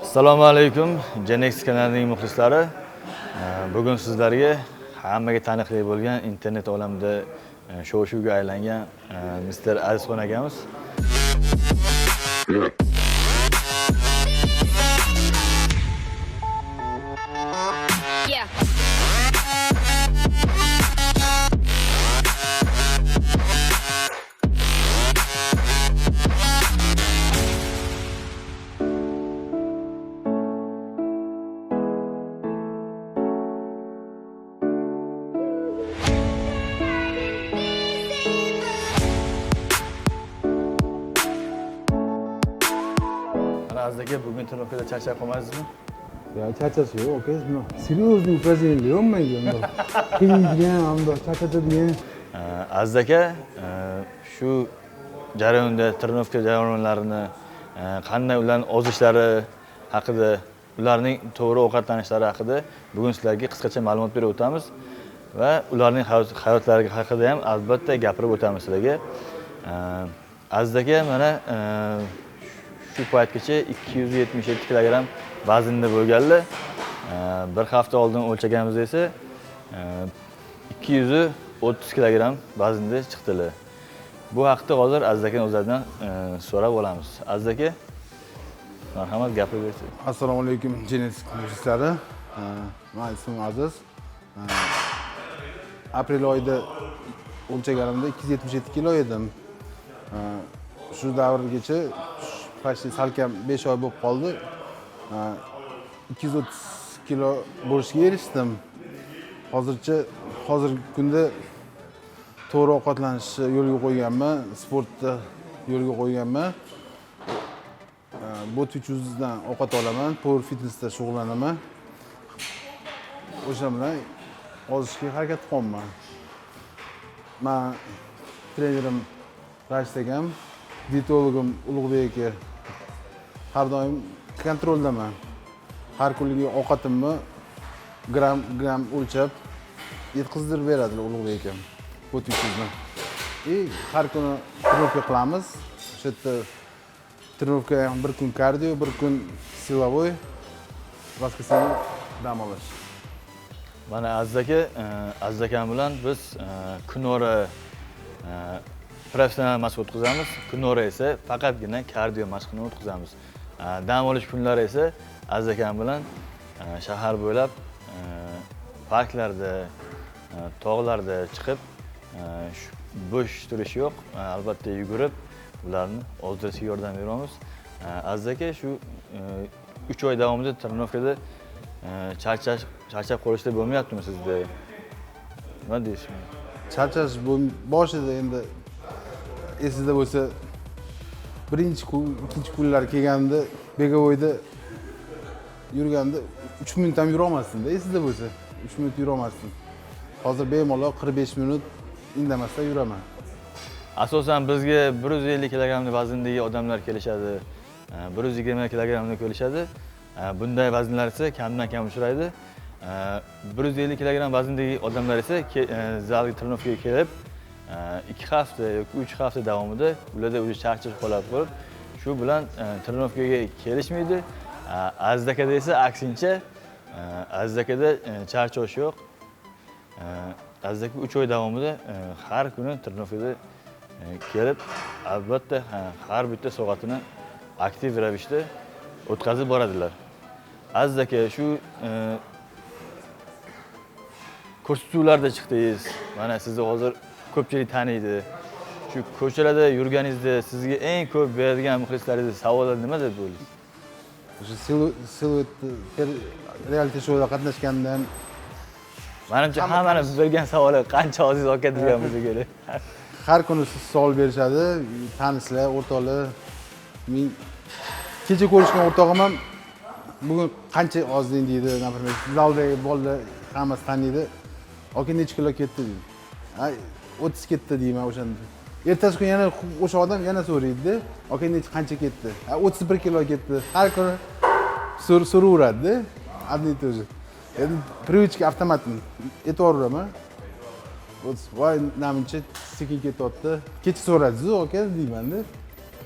Assalomu alaykum, Genex kanalining muxlislari. Bugun sizlarga hammaga taniqli bo'lgan internet olamida shov-shuvga aylangan Mr. Azizxon akamiz. Aziz aka, bugun trenirovkada charchab qolmaysizmi? Ya charchash yo'q, aka. Серьезный упражнение yo'qmaydi. Qiynaydigan, hamda charchatadigan. Aziz aka, shu jarayonda trenirovka jarayonlarini qanday ularni ozishlari haqida, ularning to'g'ri ovqatlanishlari haqida bugun sizlarga qisqacha ma'lumot berib o'tamiz va ularning hayotlari haqida ham albatta gapirib o'tamiz sizlarga. Aziz aka, mana shu paytgacha 277 kg vaznda bo'lganlar. Bir hafta oldin o'lchaganimizda esa 230 kg vaznda chiqdilar. Bu haqda hozir Aziz aka o'zlaridan so'rab olamiz. Aziz aka, marhamat gapirib bersangiz. Assalomu alaykum Genex muxlislari. Men ismim Aziz. Aprel oyida o'lchaganimda 277 kg edim. Shu davrgacha почти salkam 5 oy bo'lib qoldi. 230 kg bo'lishga erishdim. Hozirgi kunda to'g'ri ovqatlanishni yo'lga qo'yganman, sportni yo'lga qo'yganman. Bot 300 dan ovqat olaman, power fitnessda shug'ullanaman. O'sha bilan ozishga harakat qilaman. Men trenerim Rashid akam, dietologim Ulug'bek aka har doim kontroldaman. Har kunlik ovqatimni gram o'lchab yetkazdirib beradilar Ulug'bek akam. Bu tushizdan. Har kuni trenirovka qilamiz. O'sha yerda trenirovka bir kun kardio, bir kun silovoy, воскресенье dam olish. Mana Aziz akam bilan biz kunora professional mashq o'tkazamiz. Kunora esa faqatgina kardio mashqini o'tkazamiz. Dam olish kunlari esa Aziz akam bilan shahar bo'ylab parklarda, tog'larda chiqib bo'sh turish yo'q, albatta yugurib ularni ozdirishga yordam beramiz. Aziz aka, shu 3 oy davomida trenirovkada charchab qolishda bo'lmayaptimi sizda? Nima deysiz? Charchash boshida endi esingizda bo'lsa, birinchi kun, ikkinchi kunlar kelganda begovoyda yurganda 3 minut ham yura olmasdim-da, esingizda bo'lsa. 3 minut yura olmasdim. Hozir bemalol 45 minut indamasdan yuraman. Asosan bizga 150 kg vazndagi odamlar kelishadi, 120 kg kelishadi. Bunday vaznlar esa kamdan kam uchraydi. 150 kg vazndagi odamlar esa zalga trenirovkaga kelib 2 hafta yoki 3 hafta davomida ularda o'zi charchab qolib, shu bilan trenirovkaga kelishmaydi. Aziz akada esa aksincha, Aziz akada charchash yo'q. Aziz aka 3 oy davomida har kuni trenirovkada kelib, albatta har bitta soatini aktiv ravishda o'tkazib boradilar. Aziz aka, shu ko'rsatuvlarda chiqdingiz. Mana sizni hozir ko'pchilik taniydi. Shu ko'chalarda yurganingizda sizga eng ko'p beradigan muxlislaringiz savollar nima deb o'ylaysiz? O'sha siluet reality showda qatnashgandan menimcha hammani bergan savoli qancha oziz aka degan bo'lsa kerak. Har kuni savol berishadi, tanishlar, o'rtoqlar. Men kecha ko'rishgan o'rtog'im ham bugun qancha ozding deydi, например, zaldagi bolalar hammasi taniydi. Aka necha kilo ketdi deydi. 30 ketdi deyman o'shanda. Ertasi kun yana o'sha odam yana so'raydi. Aka qancha ketdi? 31 kilo ketdi. Har kuni so'raveradi-da. Одни и то же. Endi привычка avtomatni aytaveraman. Voy, namuncha sekin ketyapti. Kecha so'radingiz, aka deyman-da.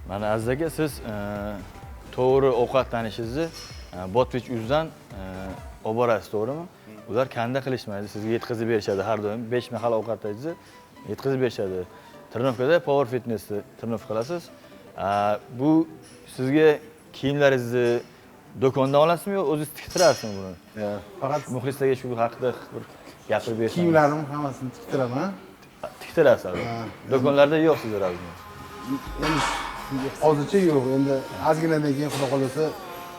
Mana Aziz aka, siz to'g'ri ovqatlanishingizni Botwich uzdan olib borasiz, to'g'rimi? Ular kanda qilishmaydi, sizga yetkazib berishadi har doim. 5 mahal ovqatlaysiz, yetkazib berishadi. Trenirovkada Power Fitness'ni trenirovka qilasiz. Bu sizga kiyimlaringizni do'kondan olasizmi yo o'zingiz tiktirasizmi buni? Faqat Muxlislarga shu haqida bir gapirib bersangiz. kiyimlarim hammasini tiktiraman. Tiktirasiz. Do'konlarda yo'q sizlar hozir. Endi hozircha yo'q. Endi ozginadan keyin xudo xolasa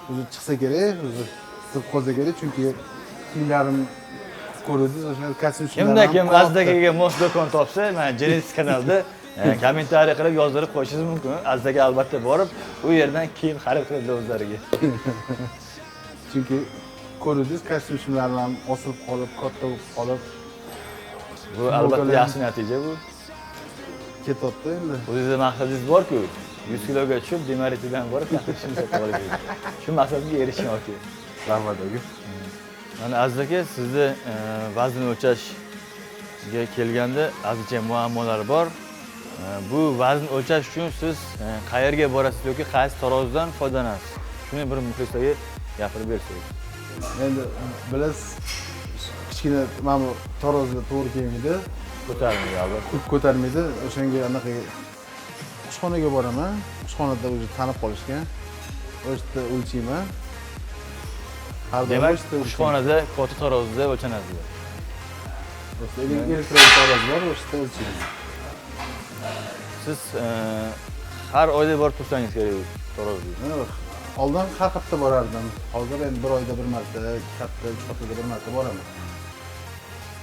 o'zi chiqsa kerak, o'zi siqib qolsa kerak, chunki kiyimlarim ko'rdingiz, o'sha kostyum Kimda kim Azdakaga mos do'kon topsa, mana Genesis kanalida kommentariy qilib yozdirib qo'yishingiz mumkin. Azdaka albatta borib, u yerdan kiyim xarid qiladi o'zlariga. Chunki ko'rdingiz, kostyum shimlarim ham osilib qolib, katta bo'lib qolib Bu albatta yaxshi natija bu. ketyapti endi. O'zingizda maqsadingiz bor-ku, 100 kiloga tushib, Demariti bilan borib, taxtishni sotib olasiz. Shu maqsadga erishing aka. Rahmat aka. Mana Azdaka sizni vazn o'lchashga kelganda azizcha muammolar bor. Bu vazn o'lchash uchun siz qayerga borasiz yoki qaysi tarozidan foydalanasiz? Shuni bir muxlislarga gapirib bersangiz. Endi bilasiz, kichkina mana bu tarozida to'g'ri kelmaydi, Ko'tarmaydi albatta. ko'p ko'tarmaydi. O'shanga anaqa ishxonaga boraman. Ishxonada o'zi tanib qolishgan. O'shda o'lchayman. Har doim Demak, o'shda ishxonada katta tarozida o'lchanadi. elektron taroz bor, o'shda o'lchaymiz. Siz har oyda borib tursangiz kerak taroziga. Oldin har hafta borardim. Hozir endi bir oyda bir marta, 2 hafta, 3 haftada bir marta boraman.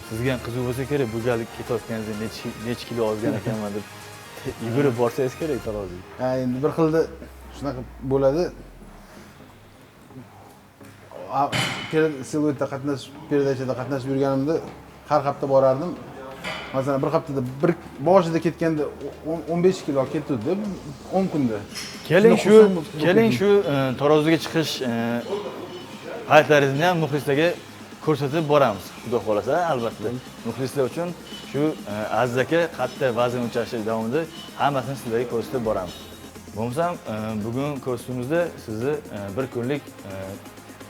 Sizga ham qiziq bo'lsa kerak, bu galgi ketayotganingizda necha kilo ozgan ekanman deb yugurib borsangiz kerak taroziga. Endi bir xilda shunaqa bo'ladi. Siluetda qatnashib, peredachada qatnashib yurganimda har hafta borardim. Masalan, bir haftada bir boshida ketganda 15 kilo ketdi, 10 kunda. Keling shu taroziga chiqish paytlaringizni ham muxlislarga ko'rsatib boramiz. Xudo xolasa, albatta. Muxlislar uchun shu Azdaka qatta vazn o'lchashi davomida hammasini sizlarga ko'rsatib boramiz. Bo'lmasam, bugun ko'rsatuvimizda sizni bir kunlik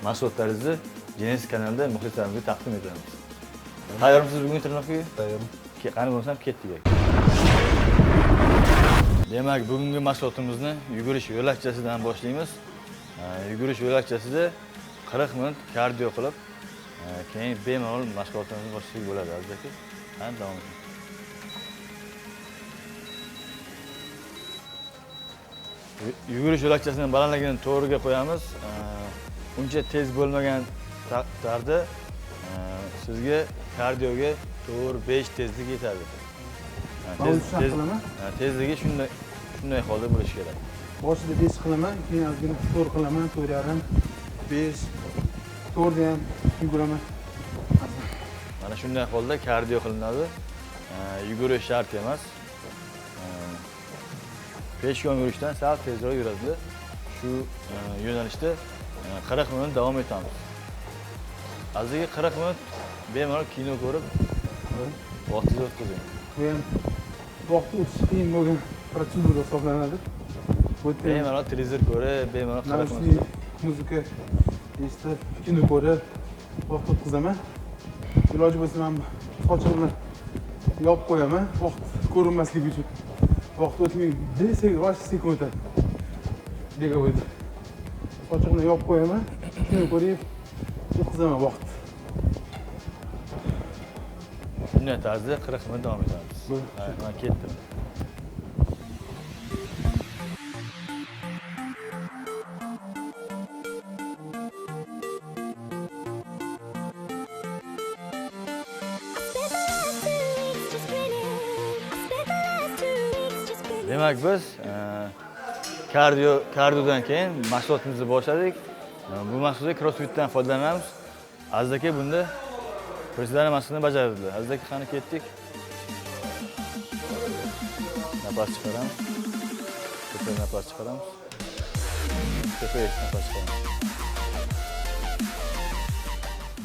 mashg'ulotlaringizni Genesis kanalida muxlislarimizga taqdim etamiz. Tayyormisiz bugun trenirovkaga? Tayyor. Qani bo'lsam ketdik. Demak, bugungi mashg'ulotimizni yugurish yo'lakchasidan boshlaymiz. Yugurish yo'lakchasida 40 minut kardio qilib, keyin bemalol mashg'ulotlarimizni boshlasak bo'ladi, Azdaka. Qani davom eting. Yugurish yo'lakchasini balandligini to'g'riga qo'yamiz. Uncha tez bo'lmagan taqdirda sizga kardioga 4-5 tezlik yetadi. Tezligi shunday holda bo'lishi kerak. Boshida 5 qilaman, keyin ozgina 4 qilaman, 4,5, 5, 4 ham yuguraman. Mana shunday holda kardio qilinadi. Yugurish shart emas. Peshkom yurishdan sal tezroq yuradi. Shu yo'nalishda 40 minut davom etamiz. Aziga 40 minut bemalol kino ko'rib, vaqtingizni o'tkazing. Bu ham vaqt o'tishi qiyin bo'lgan protsedura hisoblanadi. Bemalol televizor ko'rib, bemalol 40 minut. Muzika eshitib, kino ko'rib vaqt o'tkazaman. Iloji bo'lsa men sochimni yopib qo'yaman, vaqt ko'rinmasligi uchun. Vaqt o'tmay, 2 sekund o'tadi. Bego'ydi. Sochimni yopib qo'yaman, kino ko'rib, o'tkazaman vaqt. Shunday tarzda 40 minut davom etamiz. Men ketdim. Demak, biz kardiodan keyin mashg'ulotimizni boshladik. Bu mashg'ulotda crossfitdan foydalanamiz. Azdaka bunda prisedlarni mashqini bajardilar. Azdaka qani ketdik. Nafas chiqaramiz. Tepa nafas chiqaramiz. Tepa nafas chiqaramiz.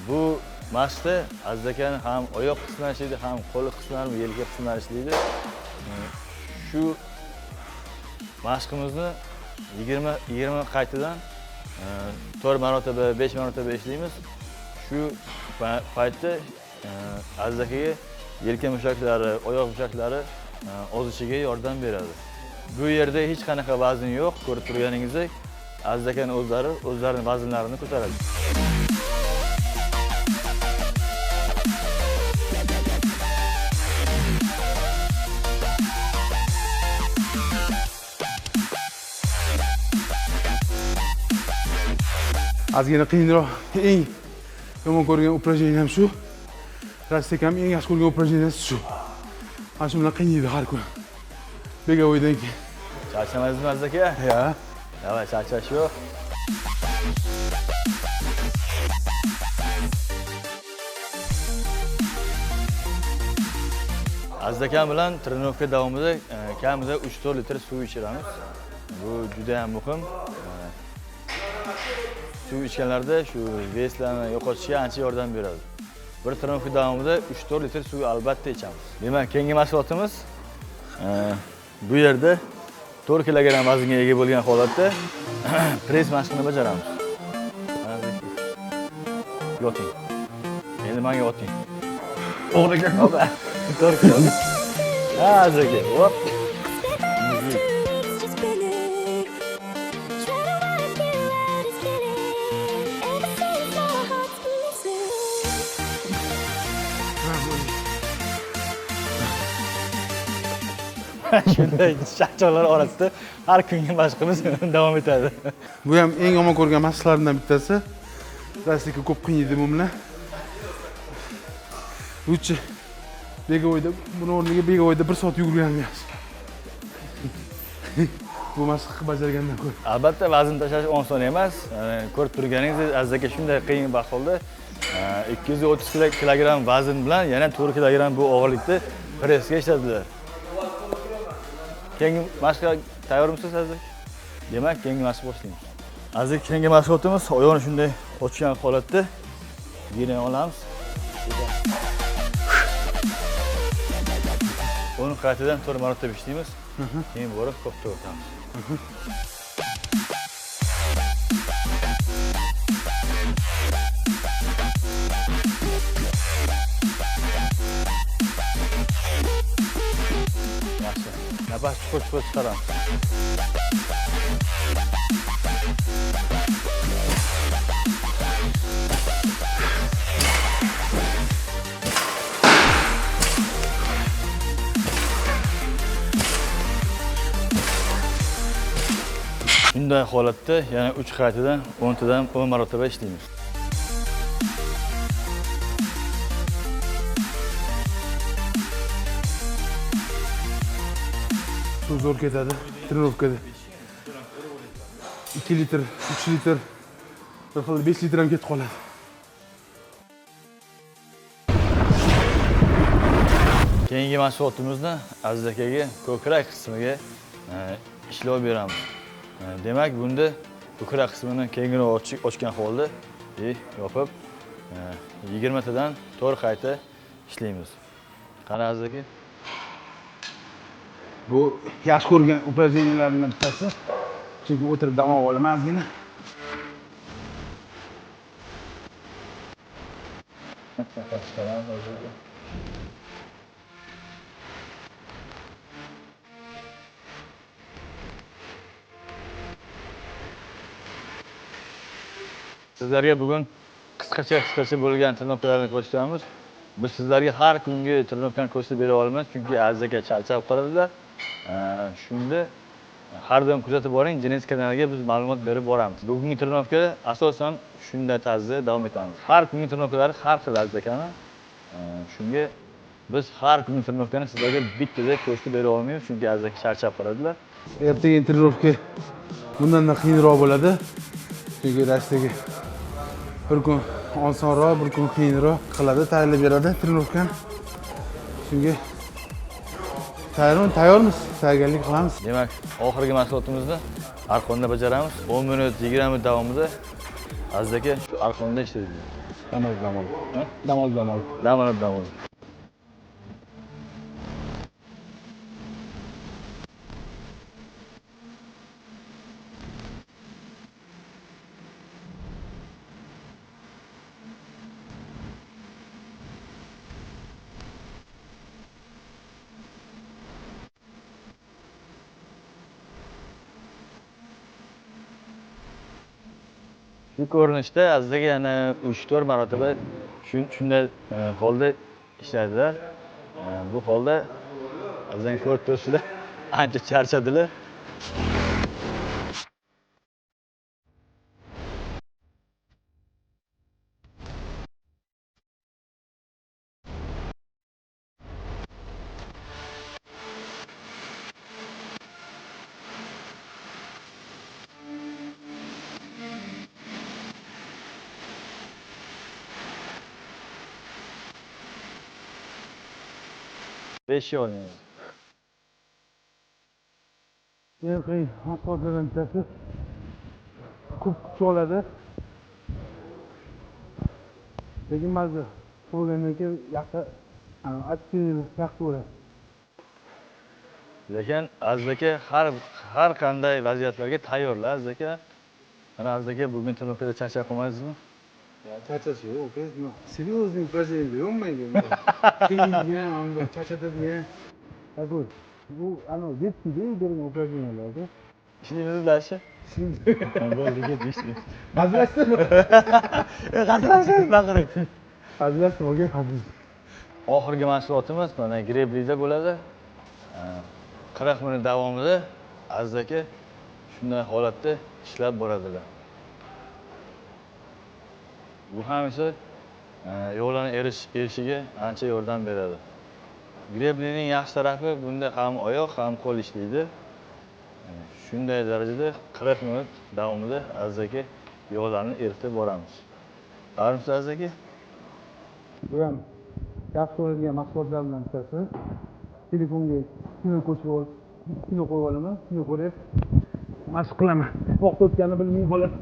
Bu mashqda Azdakani ham oyoq qismlari ishlaydi, ham qo'l qismlari, yelka qismlari ishlaydi. Shu mashqimizni 20 qaytadan 4 marotaba, 5 marotaba ishlaymiz. Shu paytda Aziz akaga yelka mushaklari, oyoq mushaklari ozishiga yordam beradi. Bu yerda hech qanaqa vazn yo'q, ko'rib turganingizdek, Aziz akaning o'zlarining vaznlarini ko'taradi. Ozgina qiyinroq, eng yomon ko'rgan упражнение ham shu. Rastik ham eng yaxshi ko'rgan упражнениесі shu. Mana shu bilan qiynaydi har kun. Begovoydan keyin. Charchamadingizmi Aziz aka? Ya. Davay, charchash yo'q. Aziz akam bilan trenirovka davomida kamida 3-4 litr suv ichiramiz. Bu juda ham muhim. Suv ichganlarda shu veslarni yo'qotishga ancha yordam beradi. Bir trenirovka davomida 3-4 litr suv albatta ichamiz. Demak, keyingi mashg'ulotimiz bu yerda 4 kilogramm vaznga ega bo'lgan holatda press mashqini bajaramiz. Yoting. Endi menga oting. To'g'ri Hop. 4 kilo. Aziz aka, hop. Shunday charchoqlar orasida har kungi mashqimiz davom etadi. Bu ham eng yomon ko'rgan mashqlarimdan bittasi. Rastikka ko'p qiynaydi bu bilan. Lutchi begovoyda, buni o'rniga begovoyda 1 soat yugurganim yaxshi. Bu mashqni bajargandan ko'ra. Albatta vazn tashlash oson emas. Ko'rib turganingizdek, Aziz aka shunday qiyin ahvolda 230 kilogramm vazn bilan yana 4 kilogramm bu og'irlikda pressga ishladilar. Keyingi mashqqa tayyormisiz Aziz aka? Demak, keyingi mashq boshlaymiz. Aziz aka, keyingi mashg'ulotimiz oyoqni shunday ochgan holatda yerdan olamiz. Uni qaytadan 4 marotaba ishlaymiz. Keyin borib ko'pda o'tamiz. Yaxshi. Nafas chuqur chiqaramiz. Bunday holatda yana 3 qaytadan 10 tadan 10 marotaba ishlaymiz. Suv zo'r ketadi trenirovkada. 2 litr, 3 litr, bir xil 5 litr ham ketib qoladi. Keyingi mashg'ulotimizni Aziz akaga ko'krak qismiga ishlov beramiz. Demak, bunda ko'krak qismini kengroq ochgan holda yopib 20 tadan 4 qayta ishlaymiz. Qani Aziz aka? Bu yaxshi ko'rgan упражненияларdan bittasi. Chunki o'tirib dam olaman ozgina. Sizlarga bugun qisqacha bo'lgan trenirovkalarni ko'rsatamiz. Biz sizlarga har kungi trenirovkani ko'rsatib bera olmaymiz, chunki Aziz aka charchab qoladilar. Shunda har doim kuzatib boring, Genetik kanaliga biz ma'lumot berib boramiz. Bugungi trenirovka asosan shunday tarzda davom etamiz. Har kungi trenirovkalar har xil Aziz akani. Shunga biz har kungi trenirovkani sizlarga bittada ko'rsatib bera olmaymiz, chunki Aziz aka charchab qoladilar. Ertaga trenirovka bundan qiyinroq bo'ladi. Chunki Rastaga bir kun osonroq, bir kun qiyinroq qiladi, tayyorlab beradi trenirovkani. Shunga tayyormiz, tayyorgarlik qilamiz. Demak, oxirgi mashg'ulotimizni arqonda bajaramiz. 10 minut, 20 minut davomida Aziz aka shu arqonda ishlaydi. Dam olib. Bu ko'rinishda azizga yana 3-4 marotaba shunday holda ishlaydilar. Bu holda azizlar ko'rib turibsizlar, ancha charchadilar. Besh yil olinadi. Qiyin mashg'ulotlardan bittasi ko'p kuch oladi. Lekin ba'zi bo'lgandan keyin yaxshi yaxshi bo'ladi. Lekin Aziz aka har qanday vaziyatlarga tayyorlar Aziz aka. Mana Aziz aka bugun trenirovkada charchab qolmaysizmi? Charchash yo'q, aka. Серьезный упражнение yo'qmaydi. Qiyinga, charchatadigan. Bu детскийda bergan упражненияларda. Ishingizni bilasiz? Bo'ldi, ketdi. Hazillashtirma. Hazillashtirib baqirib. Hazillashtirma, aka, hazillashtirma. Oxirgi mashg'ulotimiz mana greblida bo'ladi. 40 minut davomida Aziz aka shunday holatda ishlab boradilar. Bu ham esa yo'llarni erishiga ancha yordam beradi. Greblining yaxshi tarafi bunda ham oyoq, ham qo'l ishlaydi. Shunday darajada 40 minut davomida Aziz aka yo'llarni eritib boramiz. Armsiz Aziz aka? Bu ham yaxshi bo'ladigan mahsulotlardan bittasi. Telefonga kino qo'yib olaman, kino ko'rib mashq qilaman. Vaqt o'tganini bilmay qoladi.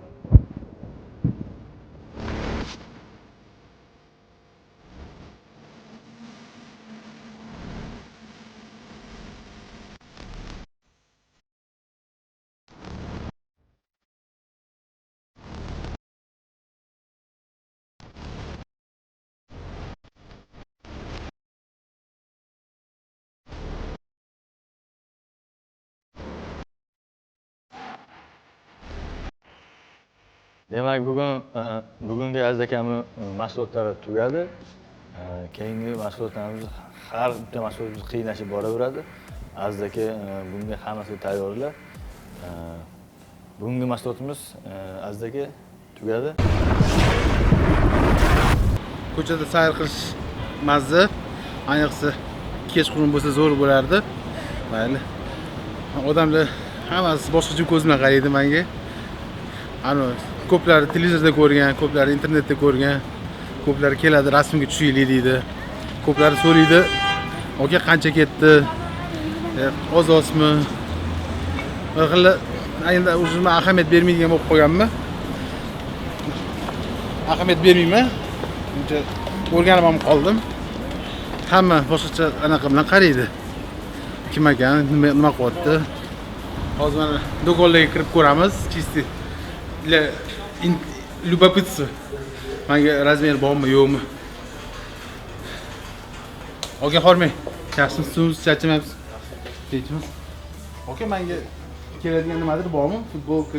Demak, bugungi Aziz akamning mashg'ulotlari tugadi. Keyingi mashg'ulotlarimiz har bitta mashg'ulotimiz qiyinlashib boraveradi. Aziz aka bunga hammasi tayyorlar. Bugungi mashg'ulotimiz Aziz aka tugadi. Ko'chada sayr qilish mazza, ayniqsa kechqurun bo'lsa zo'r bo'lardi. Mayli. Odamlar hammasi boshqacha ko'z bilan qaraydi menga. Ko'plari televizorda ko'rgan, ko'plari internetda ko'rgan, ko'plari keladi rasmga tushaylik deydi. Ko'plari so'raydi, "Aka qancha ketdi? Oz-ozmi?" Bir xil endi o'zimga ahamiyat bermaydigan bo'lib qolganman. Ahamiyat bermayman. Uncha o'rganib ham qoldim. Hamma boshqacha anaqa bilan qaraydi. Kim ekan, nima qilyapti? Hozir mana do'konlarga kirib ko'ramiz. Chisti любопытство. Menga razmer bormi, yo'qmi? Aka hormang. Yaxshimisiz, charchamaysiz? Tinchmi? Aka menga keladigan nimadir bormi? Futbolka.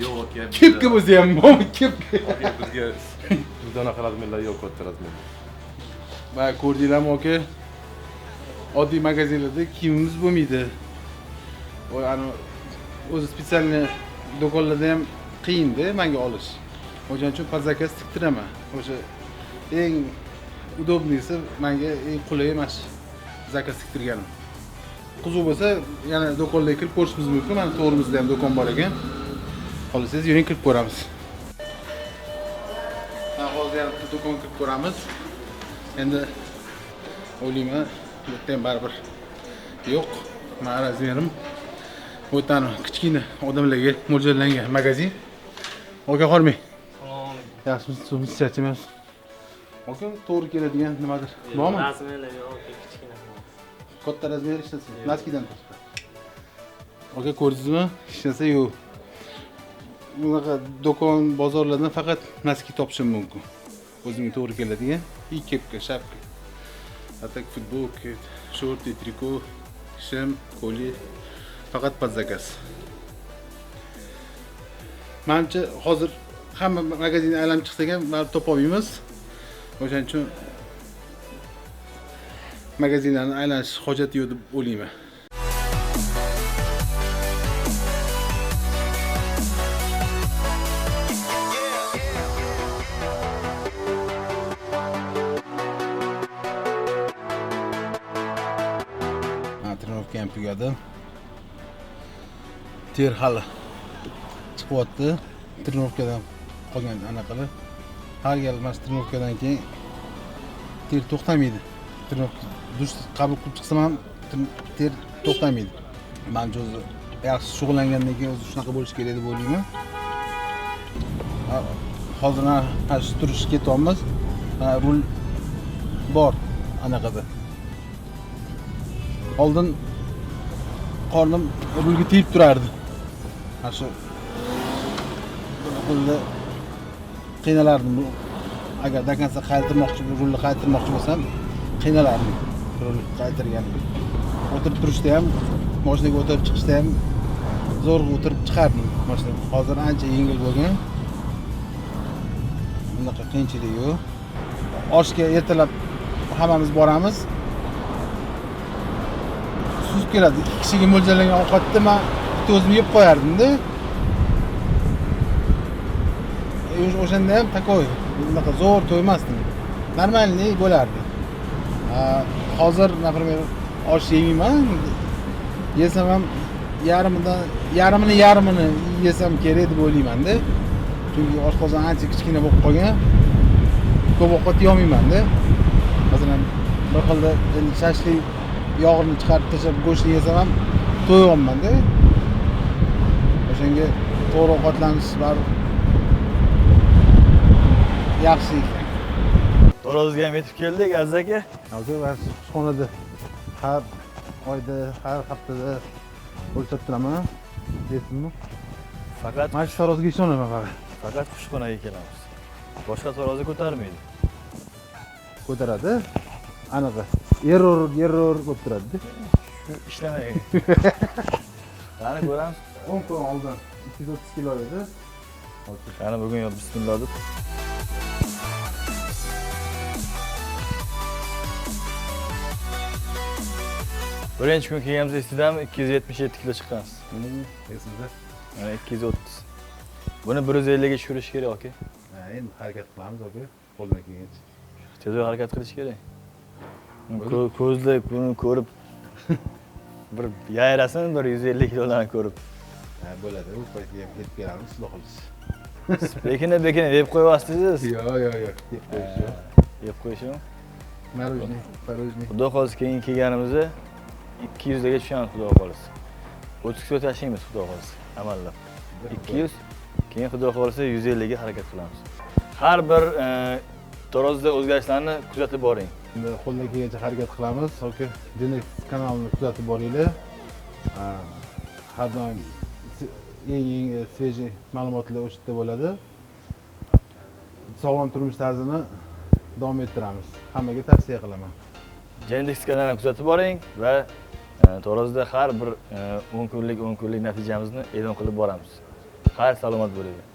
Yo'q aka. Kepka bo'lsa ham bormi? Kepka. Bizga unaqa razmerlar yo'q, katta razmer. Mana ko'rdinglarmi aka? Oddiy magazinlarda kiyimimiz bo'lmaydi. Voy o'zi spesialniy do'konlarda ham qiyinda menga olish. O'shaning uchun под zakaz tiktiraman. O'sha eng udobnisi menga eng qulay emas zakaz tiktirganim. Qiziq bo'lsa, yana do'konlarga kirib ko'rishingiz mumkin. Mana to'g'rimizda ham do'kon bor ekan. Xohlasangiz yuring kirib ko'ramiz. Hozir yana do'konga kirib ko'ramiz. Endi o'ylayman, bu yerda ham baribir yo'q. Mana razmerim o'tan kichkina odamlarga mo'ljallangan magazin. Aka hormang. Yaxshimisiz, charchamaysiz? Aka to'g'ri keladigan nimadir bormi? Razmerlar yo'q, kichkina. Katta razmer ishlasin. Naskidan tashqari. Aka ko'rdingizmi? Hech narsa yo'q. Bunaqa do'kon, bozorlardan faqat naski topishim mumkin. O'zimga to'g'ri keladigan kepka, shapka. Atak futbolka, shorti, triko, shim, kolye. Faqat под заказ. Menimcha hozir hamma magazinni aylanib chiqsak ham baribir topa olmaymiz. O'shaning uchun magazinlarni aylanish hojati yo'q deb o'ylayman. Trenirovka ham tugadi. Ter hali chiqyapti. Trenirovkadan qolgan anaqalar. Har gal mana shu trenirovkadan keyin ter to'xtamaydi. Trenirovka dush qabul qilib chiqsam ham ter to'xtamaydi. Men o'zi yaxshi shug'ullangandan keyin o'zi shunaqa bo'lishi kerak deb o'ylayman. Hozir mana shu turishga ketyapmiz. Rul bor anaqada. Oldin qornim rulga tegib turardi. Mana shu qo'lda qiynalardim. Agar dakansa qaytarmoqchi, rulni qaytarmoqchi bo'lsam, qiynalardim. Rulni qaytargan. O'tirib turishda ham, mashinaga o'tirib chiqishda ham zo'rg'a o'tirib chiqardim mashina. Hozir ancha yengil bo'lgan. Bunaqa qiyinchilik yo'q. Oshga ertalab hammamiz boramiz. Suzib keladi. 2 kishiga mo'ljallangan ovqatni men bitta o'zim yeb qo'yardim-da. O'shanda ham takoy, bunaqa zo'r to'ymasdim. Normalniy bo'lardi. Hozir, например, osh yeyman. Yesam ham yarmini yesam kerak deb o'ylayman-da. Chunki oshqozon ancha kichkina bo'lib qolgan. Ko'p ovqat yeyolmayman-da. Masalan, bir xilda shashlik yog'ini chiqarib tashlab go'shtni yesam ham to'yolmayman-da. O'shanga to'g'ri ovqatlanish baribir yaxshi ekan. To'rozga ham yetib keldik, Aziz aka. Hozir men kutubxonada har oyda, har haftada o'lchab turaman. Deysizmi? Faqat Mana shu tarozga ishonaman faqat. faqat kushxonaga kelamiz. Boshqa tarozi ko'tarmaydi. Ko'taradi. Aniq. Error bo'lib turadi. Shu ishlamaydi. Qani ko'ramiz. 10 kun oldin 230 kilo edi. Qani bugun yo bismillah deb. Birinchi kun kelganimizda istidami 277 kilo chiqqansiz. Esingizda? Mana 230. Buni 150 ga tushirish kerak aka. Endi harakat qilamiz aka. Qo'ldan kelgancha. Tezroq harakat qilish kerak. Ko'zda buni ko'rib bir yayrasin, bir 150 kilolarni ko'rib. Bo'ladi. U paytga ham ketib kelamiz, xudo xohlasa. Bekina yeb qo'yapsiz. Yo'q. Yeb qo'yish yo'q. Yeb qo'yishmi? Порожний. Xudo xohlasa keyin kelganimizda 200 ga tushamiz, xudo xohlasa. 30 kilo tashlaymiz, xudo xohlasa. Amallab. 200, keyin xudo xohlasa 150 ga harakat qilamiz. Har bir tarozda o'zgarishlarni kuzatib boring. Endi qo'ldan kelgancha harakat qilamiz. Yoki Denis kanalini kuzatib boringlar. Har doim eng svejiy ma'lumotlar o'sha yerda bo'ladi. Sog'lom turmush tarzini davom ettiramiz. Hammaga tavsiya qilaman. Gendex kanalini kuzatib boring va tarozda har bir 10 kunlik natijamizni e'lon qilib boramiz. Xayr, salomat bo'linglar.